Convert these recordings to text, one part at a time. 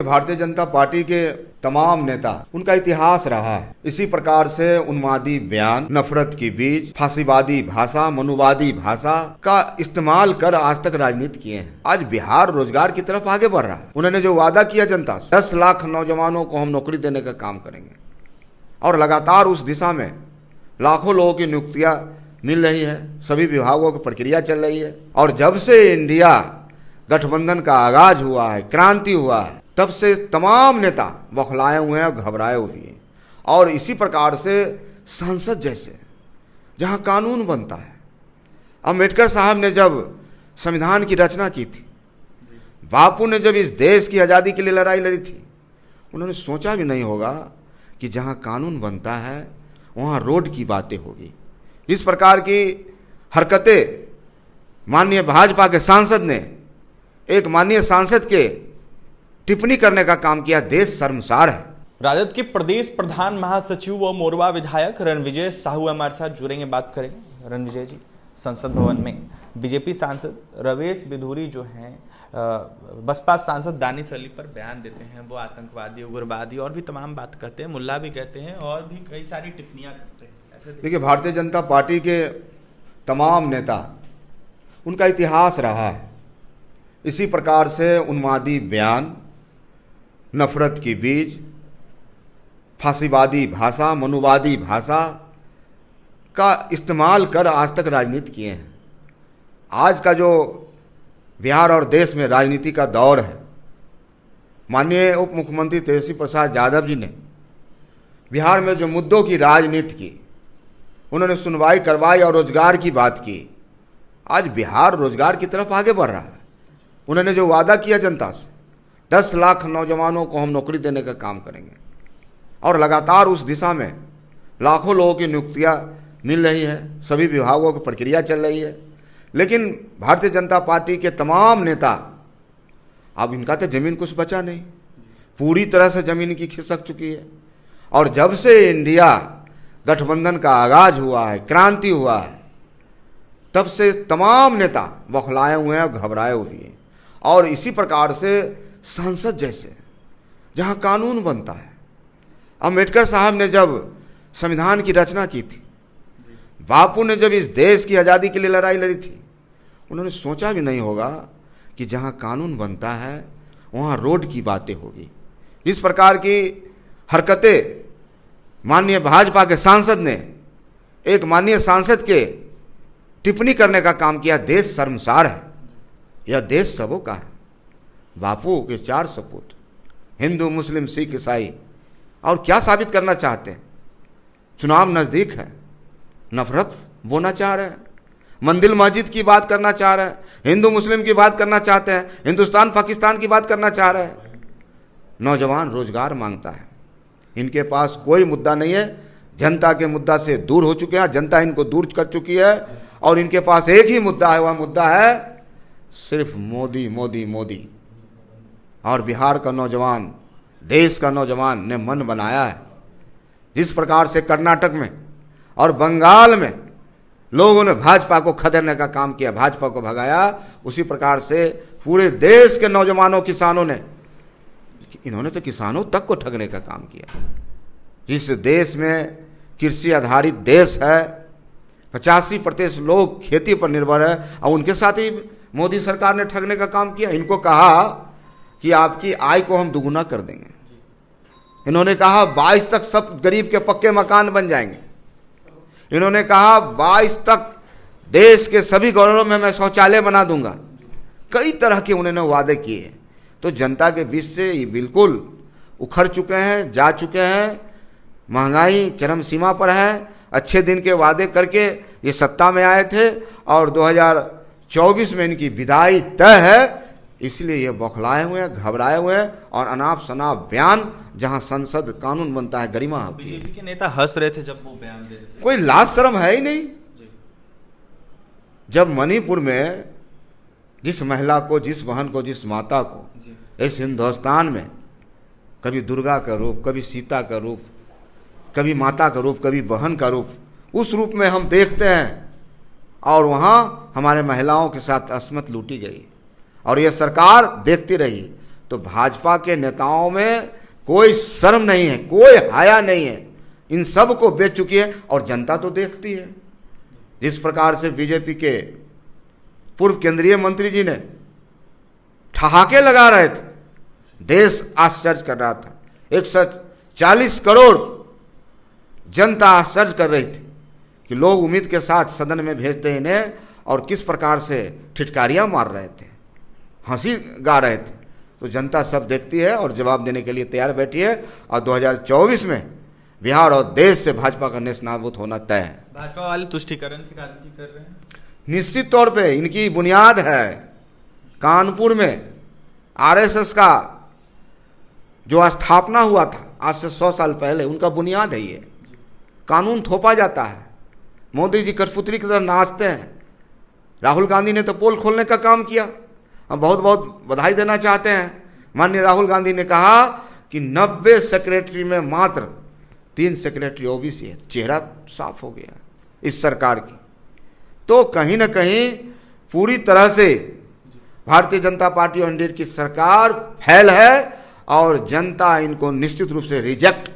Bharatiya Janata party के तमाम नेता, उनका इतिहास रहा है इसी प्रकार से उन्मादी बयान, नफरत की बीज, फांसीवादी भाषा, मनुवादी भाषा का इस्तेमाल कर आज तक राजनीति किए हैं। आज बिहार रोजगार की तरफ आगे बढ़ रहा है। उन्होंने जो वादा किया जनता से, 10 लाख नौजवानों को हम नौकरी देने का काम करेंगे और लगातार उस दिशा में लाखों लोगों की नियुक्तियां मिल रही है, सभी विभागों की प्रक्रिया चल रही है। और जब से इंडिया गठबंधन का आगाज हुआ है, क्रांति हुआ है, तब से तमाम नेता बौखलाए हुए हैं, घबराए हुए हैं। और इसी प्रकार से संसद जैसे जहां कानून बनता है, अम्बेडकर साहब ने जब संविधान की रचना की थी, बापू ने जब इस देश की आज़ादी के लिए लड़ाई लड़ी थी, उन्होंने सोचा भी नहीं होगा कि जहां कानून बनता है वहां रोड की बातें होगी। इस प्रकार की हरकतें माननीय भाजपा के सांसद ने, एक माननीय सांसद के टिप्पणी करने का काम किया, देश शर्मसार है। राजद के प्रदेश प्रधान महासचिव व मोरवा विधायक रणविजय साहू हमारे साथ जुड़ेंगे, बात करेंगे। रणविजय जी, संसद भवन में बीजेपी सांसद रवेश बिधूरी जो हैं बसपा सांसद दानिश अली पर बयान देते हैं। वो आतंकवादी, उग्रवादी और भी तमाम बात कहते हैं, मुल्ला भी कहते हैं और भी कई सारी टिप्पणियां करते हैं। देखिए, भारतीय जनता पार्टी के तमाम नेता, उनका इतिहास रहा है इसी प्रकार से उन्मादी बयान, नफरत की बीज, फांसीवादी भाषा, मनुवादी भाषा का इस्तेमाल कर आज तक राजनीति किए हैं। आज का जो बिहार और देश में राजनीति का दौर है, माननीय उप मुख्यमंत्री तेजस्वी प्रसाद यादव जी ने बिहार में जो मुद्दों की राजनीति की, उन्होंने सुनवाई करवाई और रोजगार की बात की। आज बिहार रोजगार की तरफ आगे बढ़ रहा है। उन्होंने जो वादा किया जनता से, 10 लाख नौजवानों को हम नौकरी देने का काम करेंगे और लगातार उस दिशा में लाखों लोगों की नियुक्तियां मिल रही है, सभी विभागों की प्रक्रिया चल रही है। लेकिन भारतीय जनता पार्टी के तमाम नेता, अब इनका तो जमीन कुछ बचा नहीं, पूरी तरह से जमीन की खिसक चुकी है। और जब से इंडिया गठबंधन का आगाज हुआ है, क्रांति हुआ है, तब से तमाम नेता बौखलाए हुए हैं, घबराए हुए हैं। और इसी प्रकार से संसद जैसे जहां कानून बनता है, अम्बेडकर साहब ने जब संविधान की रचना की थी, बापू ने जब इस देश की आज़ादी के लिए लड़ाई लड़ी थी, उन्होंने सोचा भी नहीं होगा कि जहां कानून बनता है वहां रोड की बातें होगी। इस प्रकार की हरकतें माननीय भाजपा के सांसद ने, एक माननीय सांसद के टिप्पणी करने का काम किया, देश शर्मसार है। यह देश सबों का है। बापू के 4 सपूत, हिंदू, मुस्लिम, सिख, ईसाई, और क्या साबित करना चाहते हैं? चुनाव नज़दीक है, नफरत बोना चाह रहे हैं, मंदिर मस्जिद की बात करना चाह रहे हैं, हिंदू मुस्लिम की बात करना चाहते हैं, हिंदुस्तान पाकिस्तान की बात करना चाह रहे हैं। नौजवान रोजगार मांगता है, इनके पास कोई मुद्दा नहीं है, जनता के मुद्दा से दूर हो चुके हैं, जनता इनको दूर कर चुकी है। और इनके पास एक ही मुद्दा है, वह मुद्दा है सिर्फ मोदी, मोदी, मोदी। और बिहार का नौजवान, देश का नौजवान ने मन बनाया है। जिस प्रकार से कर्नाटक में और बंगाल में लोगों ने भाजपा को खदेड़ने का काम किया, भाजपा को भगाया, उसी प्रकार से पूरे देश के नौजवानों, किसानों ने, इन्होंने तो किसानों तक को ठगने का काम किया। जिस देश में कृषि आधारित देश है, 85% लोग खेती पर निर्भर है, और उनके साथ ही मोदी सरकार ने ठगने का काम किया। इनको कहा कि आपकी आय को हम दुगुना कर देंगे। इन्होंने कहा 22 तक सब गरीब के पक्के मकान बन जाएंगे। इन्होंने कहा 22 तक देश के सभी गांवों में मैं शौचालय बना दूंगा। कई तरह के उन्होंने वादे किए। तो जनता के बीच से ये बिल्कुल उखड़ चुके हैं, जा चुके हैं। महंगाई चरम सीमा पर है। अच्छे दिन के वादे करके ये सत्ता में आए थे और 2024 में इनकी विदाई तय है। इसलिए ये बौखलाए हुए हैं, घबराए हुए हैं और अनाप शनाप बयान, जहां संसद कानून बनता है, गरिमा होती है। बीजेपी के नेता हंस रहे थे जब वो बयान दे रहे थे। कोई लाज शर्म है ही नहीं। जब मणिपुर में जिस महिला को, जिस बहन को, जिस माता को इस हिंदुस्तान में कभी दुर्गा का रूप, कभी सीता का रूप, कभी माता का रूप, कभी बहन का रूप, उस रूप में हम देखते हैं, और वहाँ हमारे महिलाओं के साथ अस्मत लूटी गई और यह सरकार देखती रही। तो भाजपा के नेताओं में कोई शर्म नहीं है, कोई हया नहीं है, इन सब को बेच चुकी है। और जनता तो देखती है जिस प्रकार से बीजेपी के पूर्व केंद्रीय मंत्री जी ने ठहाके लगा रहे थे, देश आश्चर्य कर रहा था। 140 करोड़ जनता आश्चर्य कर रही थी कि लोग उम्मीद के साथ सदन में भेजते इन्हें, और किस प्रकार से ठिठकारियां मार रहे थे, हंसी गा रहे थे। तो जनता सब देखती है और जवाब देने के लिए तैयार बैठी है। और 2024 में बिहार और देश से भाजपा का नेस्तनाबूद होना तय है। भाजपा वाले तुष्टीकरण की राजनीति कर रहे हैं। निश्चित तौर पे इनकी बुनियाद है कानपुर में आरएसएस का जो स्थापना हुआ था आज से 100 साल पहले, उनका बुनियाद है ये। कानून थोपा जाता है, मोदी जी कठपुतली की तरह नाचते हैं। राहुल गांधी ने तो पोल खोलने का काम किया, हम बहुत बहुत बधाई देना चाहते हैं। माननीय राहुल गांधी ने कहा कि 90 सेक्रेटरी में मात्र 3 सेक्रेटरी ओबीसी है। चेहरा साफ हो गया इस सरकार की। तो कहीं ना कहीं पूरी तरह से भारतीय जनता पार्टी और एनडीए की सरकार फेल है, और जनता इनको निश्चित रूप से रिजेक्ट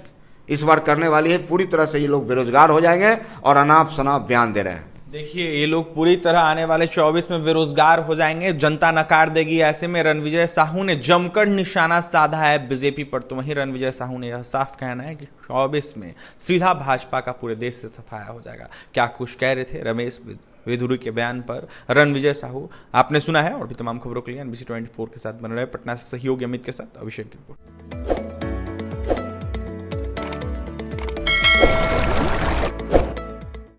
इस बार करने वाली है। पूरी तरह से ये लोग बेरोजगार हो जाएंगे और अनाप शनाप बयान दे रहे हैं। देखिए, ये लोग पूरी तरह आने वाले 24 में बेरोजगार हो जाएंगे, जनता नकार देगी। ऐसे में रणविजय साहू ने जमकर निशाना साधा है बीजेपी पर। तो वहीं रणविजय साहू ने यह साफ कहना है कि 24 में सीधा भाजपा का पूरे देश से सफाया हो जाएगा। क्या कुछ कह रहे थे रमेश विधुरी के बयान पर रणविजय साहू, आपने सुना है। और भी तमाम खबरों के लिए NBC 24 के साथ बन रहे पटना से सहयोगी अमित के साथ अभिषेक की रिपोर्ट।